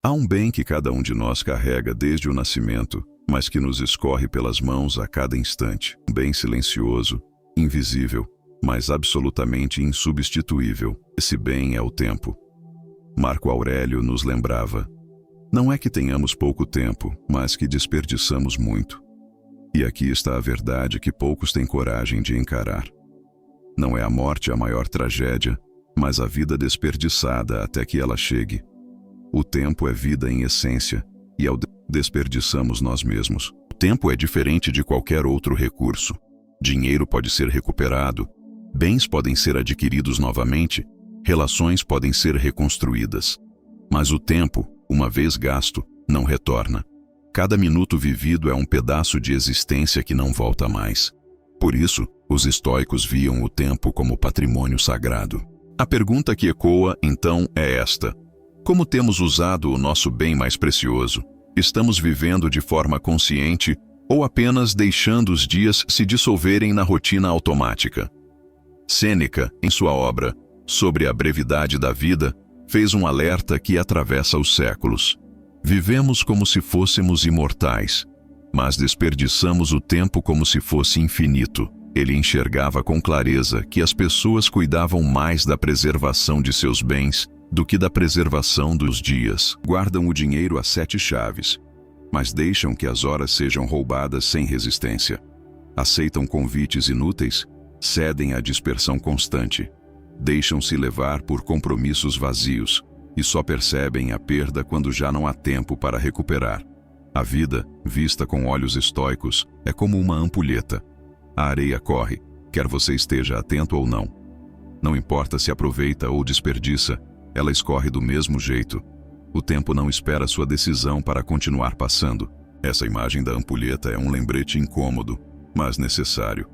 Há um bem que cada um de nós carrega desde o nascimento, mas que nos escorre pelas mãos a cada instante. Um bem silencioso, invisível, mas absolutamente insubstituível. Esse bem é o tempo. Marco Aurélio nos lembrava: não é que tenhamos pouco tempo, mas que desperdiçamos muito. E aqui está a verdade que poucos têm coragem de encarar. Não é a morte a maior tragédia, mas a vida desperdiçada até que ela chegue. O tempo é vida em essência, e ao desperdiçamos nós mesmos. O tempo é diferente de qualquer outro recurso. Dinheiro pode ser recuperado, bens podem ser adquiridos novamente, relações podem ser reconstruídas. Mas o tempo, uma vez gasto, não retorna. Cada minuto vivido é um pedaço de existência que não volta mais. Por isso, os estoicos viam o tempo como patrimônio sagrado. A pergunta que ecoa, então, é esta: como temos usado o nosso bem mais precioso? Estamos vivendo de forma consciente ou apenas deixando os dias se dissolverem na rotina automática? Sêneca, em sua obra Sobre a Brevidade da Vida, fez um alerta que atravessa os séculos. Vivemos como se fôssemos imortais, mas desperdiçamos o tempo como se fosse infinito. Ele enxergava com clareza que as pessoas cuidavam mais da preservação de seus bens do que da preservação dos dias. Guardam o dinheiro a 7 chaves, mas deixam que as horas sejam roubadas sem resistência. Aceitam convites inúteis, cedem à dispersão constante. Deixam-se levar por compromissos vazios e só percebem a perda quando já não há tempo para recuperar. A vida, vista com olhos estoicos, é como uma ampulheta. A areia corre, quer você esteja atento ou não. Não importa se aproveita ou desperdiça, ela escorre do mesmo jeito. O tempo não espera sua decisão para continuar passando. Essa imagem da ampulheta é um lembrete incômodo, mas necessário.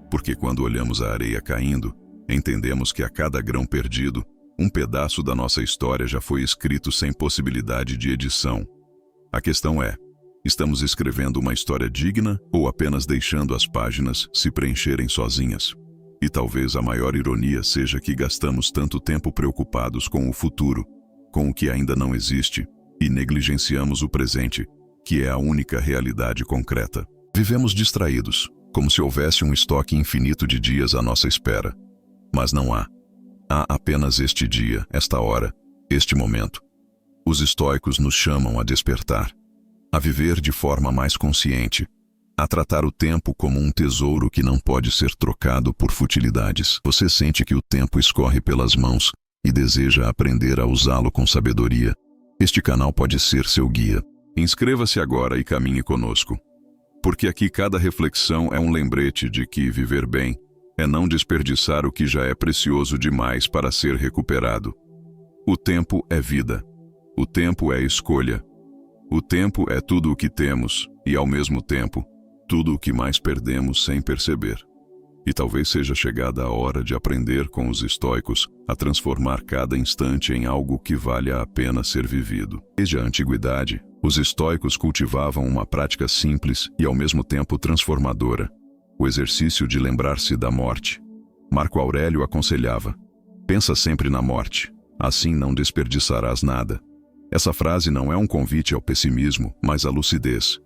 Porque quando olhamos a areia caindo, entendemos que a cada grão perdido, um pedaço da nossa história já foi escrito sem possibilidade de edição. A questão é: estamos escrevendo uma história digna ou apenas deixando as páginas se preencherem sozinhas? E talvez a maior ironia seja que gastamos tanto tempo preocupados com o futuro, com o que ainda não existe, e negligenciamos o presente, que é a única realidade concreta. Vivemos distraídos, como se houvesse um estoque infinito de dias à nossa espera. Mas não há. Há apenas este dia, esta hora, este momento. Os estoicos nos chamam a despertar, a viver de forma mais consciente, a tratar o tempo como um tesouro que não pode ser trocado por futilidades. Você sente que o tempo escorre pelas mãos e deseja aprender a usá-lo com sabedoria? Este canal pode ser seu guia. Inscreva-se agora e caminhe conosco. Porque aqui cada reflexão é um lembrete de que viver bem é não desperdiçar o que já é precioso demais para ser recuperado. O tempo é vida. O tempo é escolha. O tempo é tudo o que temos e, ao mesmo tempo, tudo o que mais perdemos sem perceber. E talvez seja chegada a hora de aprender com os estoicos a transformar cada instante em algo que valha a pena ser vivido. Desde a antiguidade, os estoicos cultivavam uma prática simples e ao mesmo tempo transformadora: o exercício de lembrar-se da morte. Marco Aurélio aconselhava: pensa sempre na morte, assim não desperdiçarás nada. Essa frase não é um convite ao pessimismo, mas à lucidez.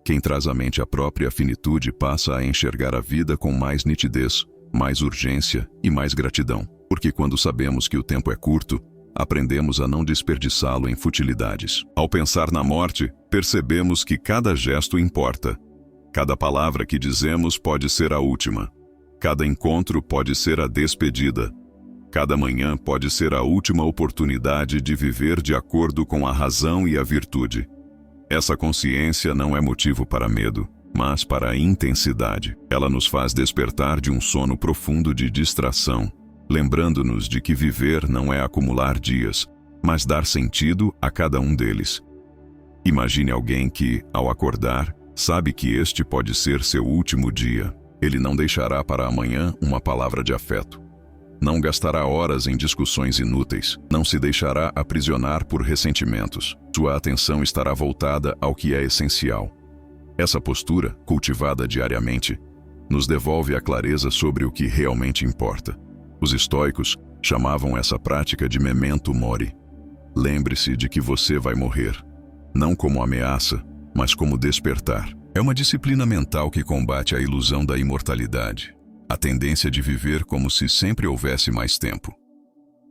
Quem traz à mente a própria finitude passa a enxergar a vida com mais nitidez, mais urgência e mais gratidão. Porque quando sabemos que o tempo é curto, aprendemos a não desperdiçá-lo em futilidades. Ao pensar na morte, percebemos que cada gesto importa. Cada palavra que dizemos pode ser a última. Cada encontro pode ser a despedida. Cada manhã pode ser a última oportunidade de viver de acordo com a razão e a virtude. Essa consciência não é motivo para medo, mas para a intensidade. Ela nos faz despertar de um sono profundo de distração, lembrando-nos de que viver não é acumular dias, mas dar sentido a cada um deles. Imagine alguém que, ao acordar, sabe que este pode ser seu último dia. Ele não deixará para amanhã uma palavra de afeto. Não gastará horas em discussões inúteis. Não se deixará aprisionar por ressentimentos. Sua atenção estará voltada ao que é essencial. Essa postura, cultivada diariamente, nos devolve a clareza sobre o que realmente importa. Os estoicos chamavam essa prática de memento mori. Lembre-se de que você vai morrer. Não como ameaça, mas como despertar. É uma disciplina mental que combate a ilusão da imortalidade, a tendência de viver como se sempre houvesse mais tempo.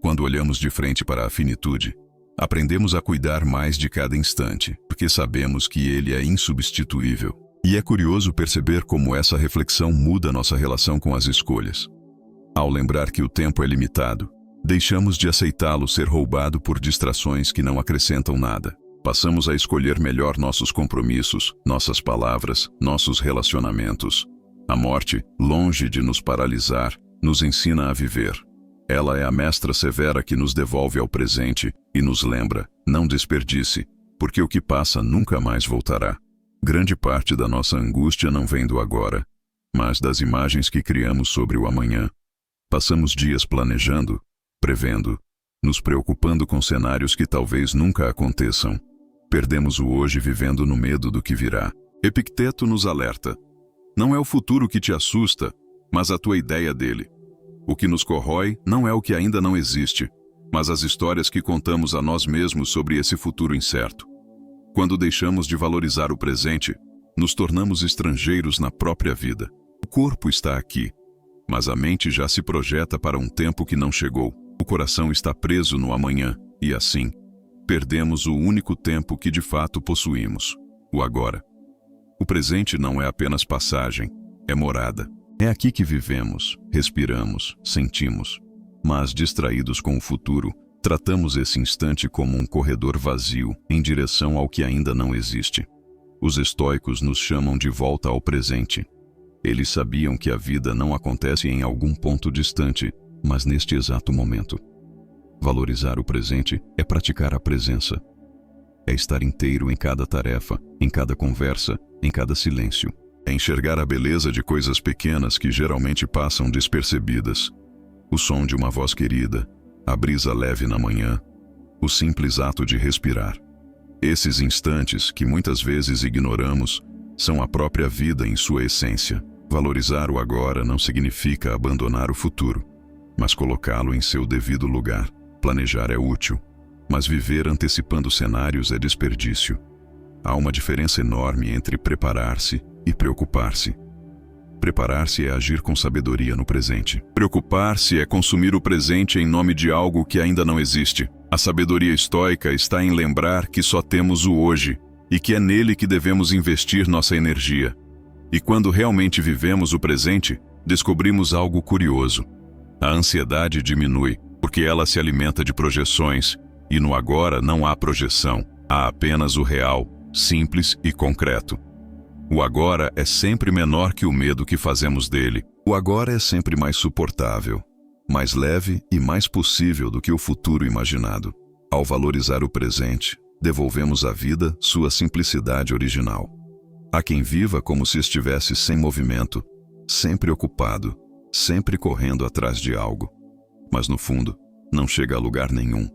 Quando olhamos de frente para a finitude, aprendemos a cuidar mais de cada instante, porque sabemos que ele é insubstituível. E é curioso perceber como essa reflexão muda nossa relação com as escolhas. Ao lembrar que o tempo é limitado, deixamos de aceitá-lo ser roubado por distrações que não acrescentam nada. Passamos a escolher melhor nossos compromissos, nossas palavras, nossos relacionamentos. A morte, longe de nos paralisar, nos ensina a viver. Ela é a mestra severa que nos devolve ao presente e nos lembra: não desperdice, porque o que passa nunca mais voltará. Grande parte da nossa angústia não vem do agora, mas das imagens que criamos sobre o amanhã. Passamos dias planejando, prevendo, nos preocupando com cenários que talvez nunca aconteçam. Perdemos o hoje vivendo no medo do que virá. Epicteto nos alerta: não é o futuro que te assusta, mas a tua ideia dele. O que nos corrói não é o que ainda não existe, mas as histórias que contamos a nós mesmos sobre esse futuro incerto. Quando deixamos de valorizar o presente, nos tornamos estrangeiros na própria vida. O corpo está aqui, mas a mente já se projeta para um tempo que não chegou. O coração está preso no amanhã, e assim, perdemos o único tempo que de fato possuímos, o agora. O presente não é apenas passagem, é morada. É aqui que vivemos, respiramos, sentimos. Mas, distraídos com o futuro, tratamos esse instante como um corredor vazio em direção ao que ainda não existe. Os estoicos nos chamam de volta ao presente. Eles sabiam que a vida não acontece em algum ponto distante, mas neste exato momento. Valorizar o presente é praticar a presença. É estar inteiro em cada tarefa, em cada conversa, em cada silêncio. É enxergar a beleza de coisas pequenas que geralmente passam despercebidas. O som de uma voz querida, a brisa leve na manhã, o simples ato de respirar. Esses instantes, que muitas vezes ignoramos, são a própria vida em sua essência. Valorizar o agora não significa abandonar o futuro, mas colocá-lo em seu devido lugar. Planejar é útil, mas viver antecipando cenários é desperdício. Há uma diferença enorme entre preparar-se e preocupar-se. Preparar-se é agir com sabedoria no presente. Preocupar-se é consumir o presente em nome de algo que ainda não existe. A sabedoria estoica está em lembrar que só temos o hoje e que é nele que devemos investir nossa energia. E quando realmente vivemos o presente, descobrimos algo curioso. A ansiedade diminui, porque ela se alimenta de projeções, e no agora não há projeção, há apenas o real, simples e concreto. O agora é sempre menor que o medo que fazemos dele. O agora é sempre mais suportável, mais leve e mais possível do que o futuro imaginado. Ao valorizar o presente, devolvemos à vida sua simplicidade original. Há quem viva como se estivesse sem movimento, sempre ocupado, sempre correndo atrás de algo. Mas no fundo, não chega a lugar nenhum.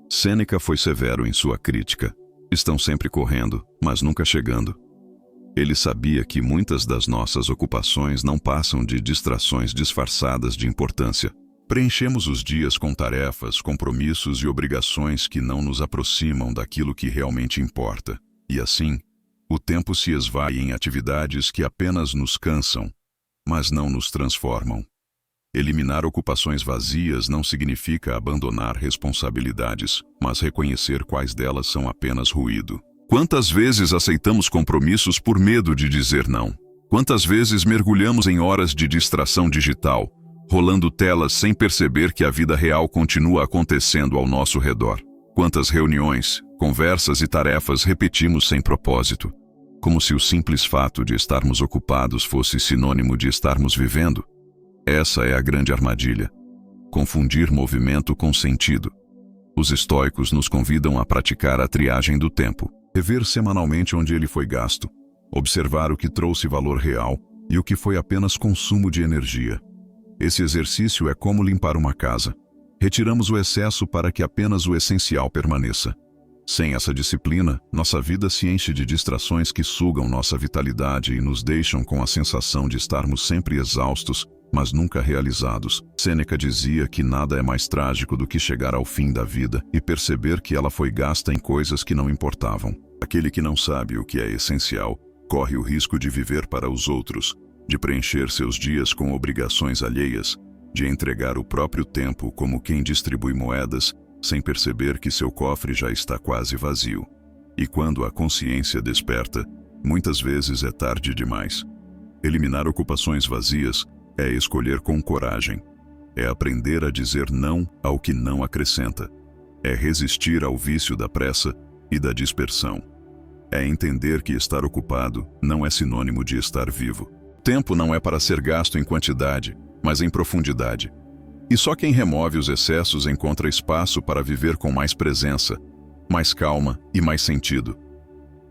Sêneca foi severo em sua crítica. Estão sempre correndo, mas nunca chegando. Ele sabia que muitas das nossas ocupações não passam de distrações disfarçadas de importância. Preenchemos os dias com tarefas, compromissos e obrigações que não nos aproximam daquilo que realmente importa. E assim, o tempo se esvai em atividades que apenas nos cansam, mas não nos transformam. Eliminar ocupações vazias não significa abandonar responsabilidades, mas reconhecer quais delas são apenas ruído. Quantas vezes aceitamos compromissos por medo de dizer não? Quantas vezes mergulhamos em horas de distração digital, rolando telas sem perceber que a vida real continua acontecendo ao nosso redor? Quantas reuniões, conversas e tarefas repetimos sem propósito, como se o simples fato de estarmos ocupados fosse sinônimo de estarmos vivendo? Essa é a grande armadilha. Confundir movimento com sentido. Os estoicos nos convidam a praticar a triagem do tempo. Rever semanalmente onde ele foi gasto, observar o que trouxe valor real e o que foi apenas consumo de energia. Esse exercício é como limpar uma casa. Retiramos o excesso para que apenas o essencial permaneça. Sem essa disciplina, nossa vida se enche de distrações que sugam nossa vitalidade e nos deixam com a sensação de estarmos sempre exaustos, mas nunca realizados. Sêneca dizia que nada é mais trágico do que chegar ao fim da vida e perceber que ela foi gasta em coisas que não importavam. Aquele que não sabe o que é essencial corre o risco de viver para os outros, de preencher seus dias com obrigações alheias, de entregar o próprio tempo como quem distribui moedas, sem perceber que seu cofre já está quase vazio. E quando a consciência desperta, muitas vezes é tarde demais. Eliminar ocupações vazias é escolher com coragem. É aprender a dizer não ao que não acrescenta. É resistir ao vício da pressa e da dispersão. É entender que estar ocupado não é sinônimo de estar vivo. O tempo não é para ser gasto em quantidade, mas em profundidade. E só quem remove os excessos encontra espaço para viver com mais presença, mais calma e mais sentido.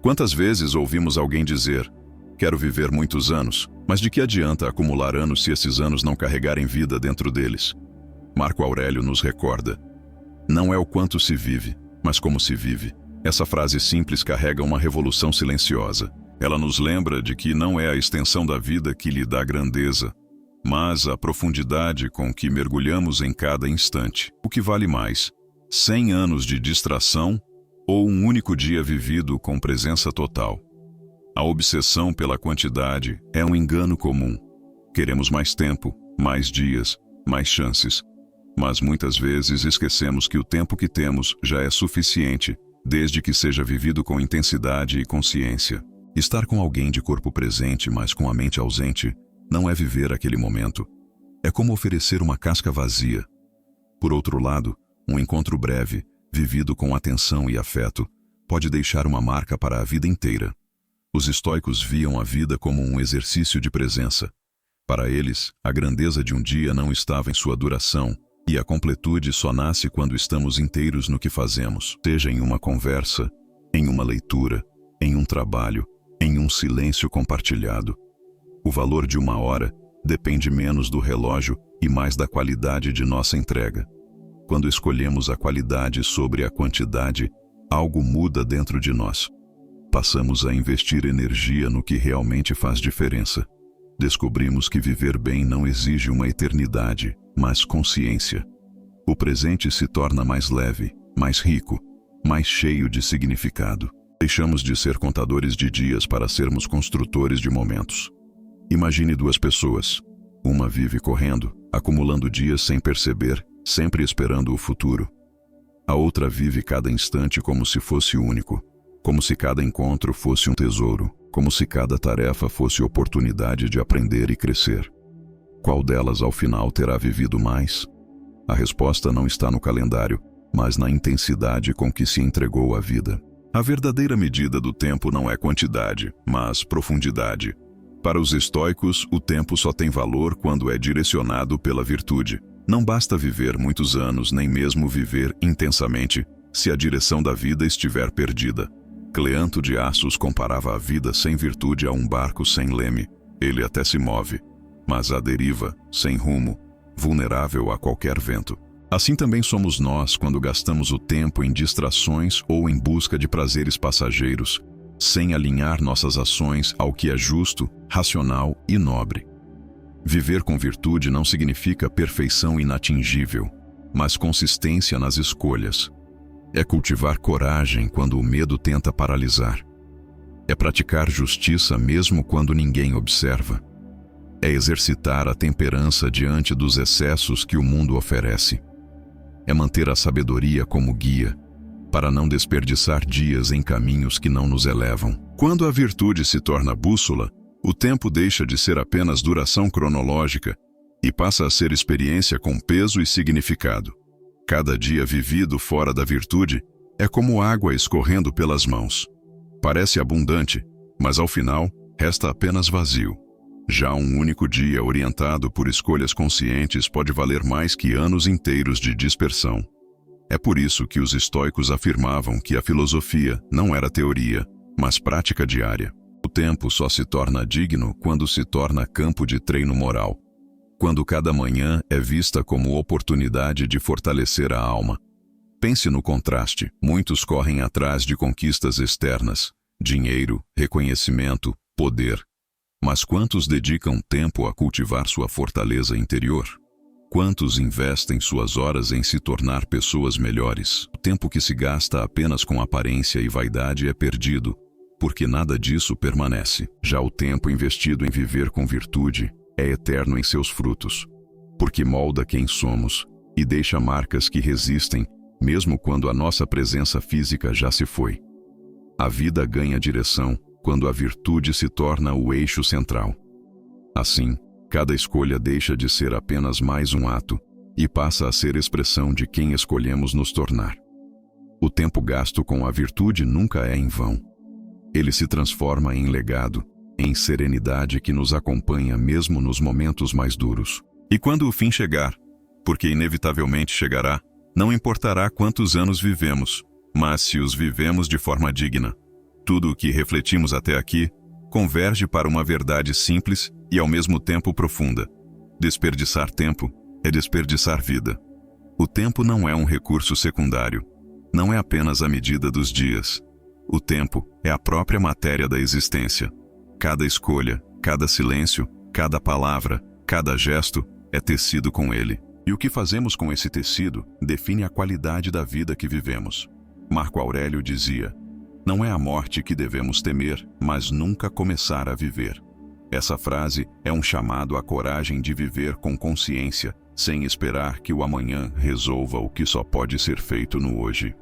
Quantas vezes ouvimos alguém dizer: quero viver muitos anos, mas de que adianta acumular anos se esses anos não carregarem vida dentro deles? Marco Aurélio nos recorda: não é o quanto se vive, mas como se vive. Essa frase simples carrega uma revolução silenciosa. Ela nos lembra de que não é a extensão da vida que lhe dá grandeza, mas a profundidade com que mergulhamos em cada instante. O que vale mais, 100 anos de distração ou um único dia vivido com presença total? A obsessão pela quantidade é um engano comum. Queremos mais tempo, mais dias, mais chances. Mas muitas vezes esquecemos que o tempo que temos já é suficiente, desde que seja vivido com intensidade e consciência. Estar com alguém de corpo presente, mas com a mente ausente, não é viver aquele momento. É como oferecer uma casca vazia. Por outro lado, um encontro breve, vivido com atenção e afeto, pode deixar uma marca para a vida inteira. Os estoicos viam a vida como um exercício de presença. Para eles, a grandeza de um dia não estava em sua duração, e a completude só nasce quando estamos inteiros no que fazemos, seja em uma conversa, em uma leitura, em um trabalho, em um silêncio compartilhado. O valor de uma hora depende menos do relógio e mais da qualidade de nossa entrega. Quando escolhemos a qualidade sobre a quantidade, algo muda dentro de nós. Passamos a investir energia no que realmente faz diferença. Descobrimos que viver bem não exige uma eternidade, mas consciência. O presente se torna mais leve, mais rico, mais cheio de significado. Deixamos de ser contadores de dias para sermos construtores de momentos. Imagine duas pessoas. Uma vive correndo, acumulando dias sem perceber, sempre esperando o futuro. A outra vive cada instante como se fosse único, como se cada encontro fosse um tesouro, como se cada tarefa fosse oportunidade de aprender e crescer. Qual delas ao final terá vivido mais? A resposta não está no calendário, mas na intensidade com que se entregou à vida. A verdadeira medida do tempo não é quantidade, mas profundidade. Para os estoicos, o tempo só tem valor quando é direcionado pela virtude. Não basta viver muitos anos, nem mesmo viver intensamente, se a direção da vida estiver perdida. Cleanto de Assos comparava a vida sem virtude a um barco sem leme. Ele até se move, mas à deriva, sem rumo, vulnerável a qualquer vento. Assim também somos nós quando gastamos o tempo em distrações ou em busca de prazeres passageiros, sem alinhar nossas ações ao que é justo, racional e nobre. Viver com virtude não significa perfeição inatingível, mas consistência nas escolhas. É cultivar coragem quando o medo tenta paralisar. É praticar justiça mesmo quando ninguém observa. É exercitar a temperança diante dos excessos que o mundo oferece. É manter a sabedoria como guia, para não desperdiçar dias em caminhos que não nos elevam. Quando a virtude se torna bússola, o tempo deixa de ser apenas duração cronológica e passa a ser experiência com peso e significado. Cada dia vivido fora da virtude é como água escorrendo pelas mãos. Parece abundante, mas ao final resta apenas vazio. Já um único dia orientado por escolhas conscientes pode valer mais que anos inteiros de dispersão. É por isso que os estoicos afirmavam que a filosofia não era teoria, mas prática diária. O tempo só se torna digno quando se torna campo de treino moral. Quando cada manhã é vista como oportunidade de fortalecer a alma. Pense no contraste. Muitos correm atrás de conquistas externas, dinheiro, reconhecimento, poder. Mas quantos dedicam tempo a cultivar sua fortaleza interior? Quantos investem suas horas em se tornar pessoas melhores? O tempo que se gasta apenas com aparência e vaidade é perdido, porque nada disso permanece. Já o tempo investido em viver com virtude é eterno em seus frutos, porque molda quem somos e deixa marcas que resistem, mesmo quando a nossa presença física já se foi. A vida ganha direção quando a virtude se torna o eixo central. Assim, cada escolha deixa de ser apenas mais um ato e passa a ser expressão de quem escolhemos nos tornar. O tempo gasto com a virtude nunca é em vão. Ele se transforma em legado, em serenidade que nos acompanha mesmo nos momentos mais duros. E quando o fim chegar, porque inevitavelmente chegará, não importará quantos anos vivemos, mas se os vivemos de forma digna. Tudo o que refletimos até aqui converge para uma verdade simples e ao mesmo tempo profunda. Desperdiçar tempo é desperdiçar vida. O tempo não é um recurso secundário. Não é apenas a medida dos dias. O tempo é a própria matéria da existência. Cada escolha, cada silêncio, cada palavra, cada gesto é tecido com ele. E o que fazemos com esse tecido define a qualidade da vida que vivemos. Marco Aurélio dizia: não é a morte que devemos temer, mas nunca começar a viver. Essa frase é um chamado à coragem de viver com consciência, sem esperar que o amanhã resolva o que só pode ser feito no hoje.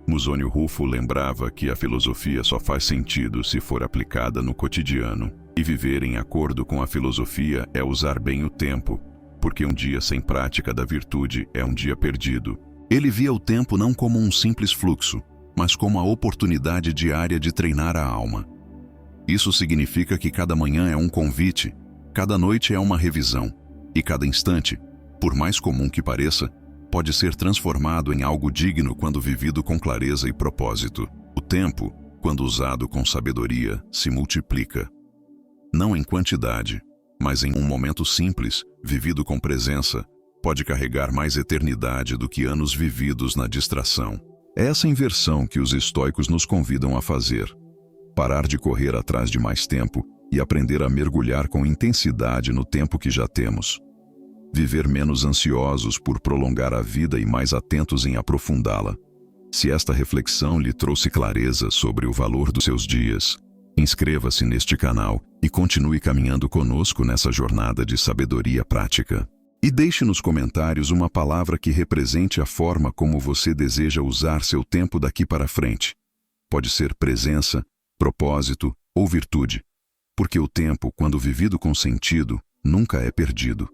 Musônio Rufo lembrava que a filosofia só faz sentido se for aplicada no cotidiano, e viver em acordo com a filosofia é usar bem o tempo, porque um dia sem prática da virtude é um dia perdido. Ele via o tempo não como um simples fluxo, mas como a oportunidade diária de treinar a alma. Isso significa que cada manhã é um convite, cada noite é uma revisão, e cada instante, por mais comum que pareça, pode ser transformado em algo digno quando vivido com clareza e propósito. O tempo, quando usado com sabedoria, se multiplica. Não em quantidade, mas em um momento simples, vivido com presença, pode carregar mais eternidade do que anos vividos na distração. É essa inversão que os estoicos nos convidam a fazer. Parar de correr atrás de mais tempo e aprender a mergulhar com intensidade no tempo que já temos. Viver menos ansiosos por prolongar a vida e mais atentos em aprofundá-la. Se esta reflexão lhe trouxe clareza sobre o valor dos seus dias, inscreva-se neste canal e continue caminhando conosco nessa jornada de sabedoria prática. E deixe nos comentários uma palavra que represente a forma como você deseja usar seu tempo daqui para frente. Pode ser presença, propósito ou virtude, porque o tempo, quando vivido com sentido, nunca é perdido.